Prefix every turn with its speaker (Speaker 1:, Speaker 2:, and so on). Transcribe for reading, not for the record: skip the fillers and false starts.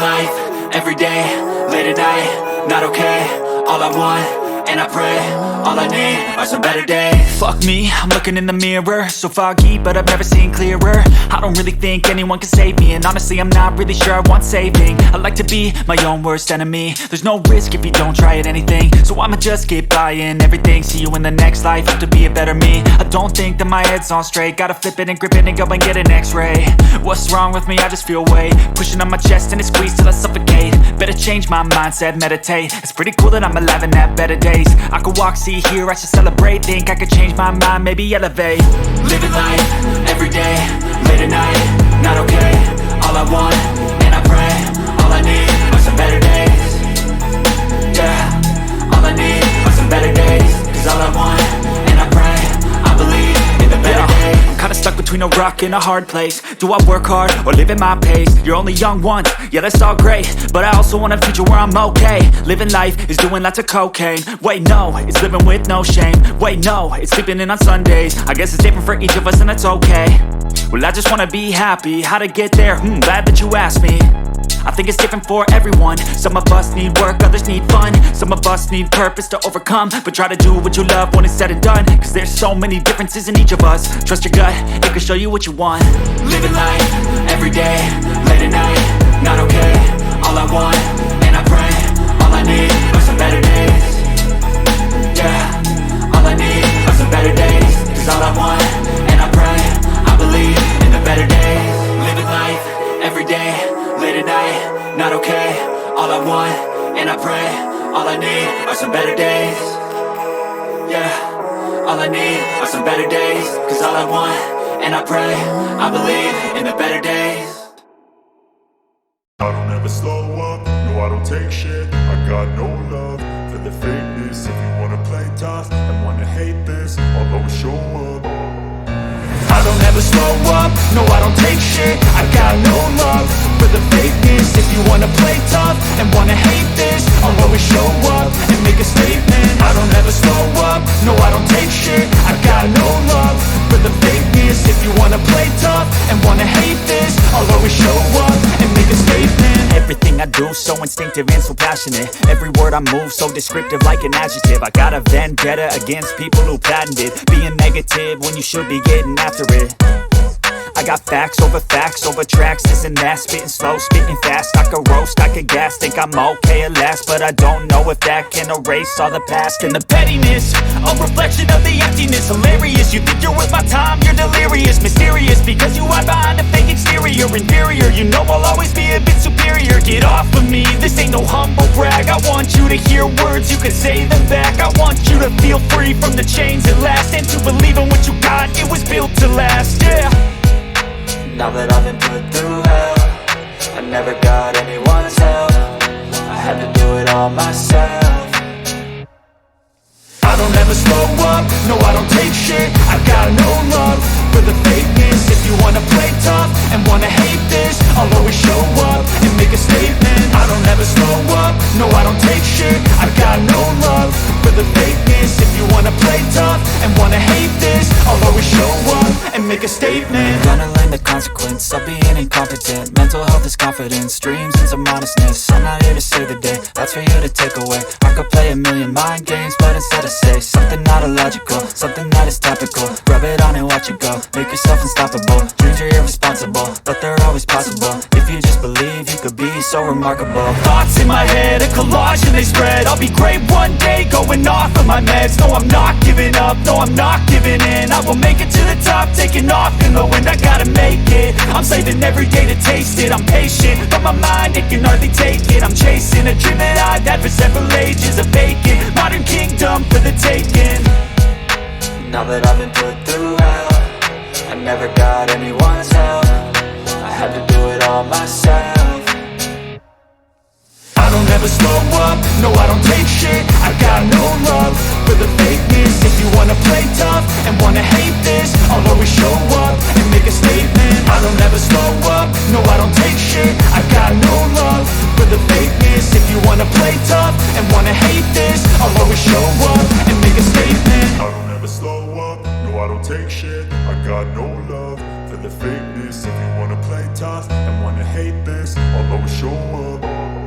Speaker 1: life, everyday, late at night, not okay. All I want, and I pray, all I need are some better days. Fuck me, I'm looking in the mirror, so foggy, but I've never seen clearer. I don't really think anyone can save me, and honestly I'm not really sure I want saving. I like to be my own worst enemy. There's no risk if you don't try at anything, so I'ma just keep buying everything. See you in the next life, have to be a better me. I don't think that my head's on straight, gotta flip it and grip it and go and get an x-ray. What's wrong with me? I just feel weight pushing on my chest and it squeezes till I suffocate. Better change my mindset, meditate. It's pretty cool that I'm alive and have better days. I could walk, see, hear, I should celebrate. Think I could change my mind, maybe elevate. Living life, everyday, late at night, not okay. All I want, and I pray, all I need are some better days. Yeah, all I need are some better days. Cause all I want, and I pray, I believe in the better days. I'm kinda stuck between a rock and a hard place. Do I work hard or live at my pace? You're only young once, yeah that's all great, but I also want a future where I'm okay. Living life is doing lots of cocaine. Wait no, it's living with no shame. Wait no, it's sleeping in on Sundays. I guess it's different for each of us and that's okay. Well I just wanna be happy, how to get there? Glad that you asked me. I think it's different for everyone. Some of us need work, others need fun. Some of us need purpose to overcome. But try to do what you love when it's said and done. Cause there's so many differences in each of us. Trust your gut, it can show you what you want. Living life, everyday, late at night, not okay. All I want, and I pray, all I need are some better days. Yeah, all I need are some better days. Cause all I want, and I pray, I believe in the better days. Living life, everyday, late at night, not okay. All I want, and I pray, all I need are some better days. Yeah, all I need are some better days. Cause all I want, and I pray, I believe in the better days.
Speaker 2: I don't ever slow up, no I don't take shit. I got no love for the fakeness. If you wanna play tough and wanna hate this, I'll always show up.
Speaker 1: I don't ever slow up, no I don't take shit. I got no love for the fakeness. If you wanna play tough and wanna hate this, I'll always show up and make a statement. I don't ever slow up, no I don't take shit. I got no love for the fakeness. If you wanna play tough and wanna hate this, I'll always show up and make a statement. Everything I do so instinctive and so passionate. Every word I move so descriptive like an adjective. I got a vendetta against people who patented being negative when you should be getting after it. I got facts over tracks, this and that. Spitting slow, spitting fast. I could roast, I could gas. Think I'm okay at last, but I don't know if that can erase all the past. And the pettiness, a reflection of the emptiness. Hilarious, you think you're worth my time, you're delirious. Mysterious, because you hide behind a fake exterior. Inferior, you know I'll always be a bit superior. Get off of me, this ain't no humble brag. I want you to hear words, you can say them back. I want you to feel free from the chains at last, and to believe in what you got, it was built to last, yeah. Now that I've been put through hell, I never got anyone's help. I had to do it all myself. I don't ever slow up, no I don't take shit. I got no love for the fakeness. If you wanna play tough and wanna hate this, I'll always show up and make a statement. I don't ever slow up, no I don't take shit. I got no love for the fakeness. If you wanna play tough and wanna hate this, I'll always show up and make a statement. Gonna learn the consequence of being incompetent. Mental health is confidence, dreams and some honestness. I'm not here to save the day, that's for you to take away. I could play a million mind games, but instead I say something not illogical, something that is topical. Rub it on and watch it go, make yourself unstoppable. Dreams are irresponsible, but they're always possible. If you just believe, you could be so remarkable. Thoughts in my head, a collage and they spread. I'll be great one day, going off of my meds. No I'm not giving up, no I'm not giving in. I will make it to the top, taking off in the wind. I gotta make it, I'm saving every day to taste it. I'm patient, but my mind, it can hardly take it. I'm chasing a dream that I've had for several ages. A vacant, modern kingdom for the taking. Now that I've been put through hell, I never got anyone's help. I had to do it all myself. I don't ever slow up, no I don't take shit. I got no love for the fakeness. If you wanna play tough and wanna hate this, I'll always show up and make a statement. I don't ever slow up, no I don't take shit. I got no love for the fakeness. If you wanna play tough and wanna hate this, I'll always show up and make a statement.
Speaker 2: I don't ever slow up, no I don't take shit. I got no love for for the fakeness. If you wanna play tough and wanna hate this, I'll always show up.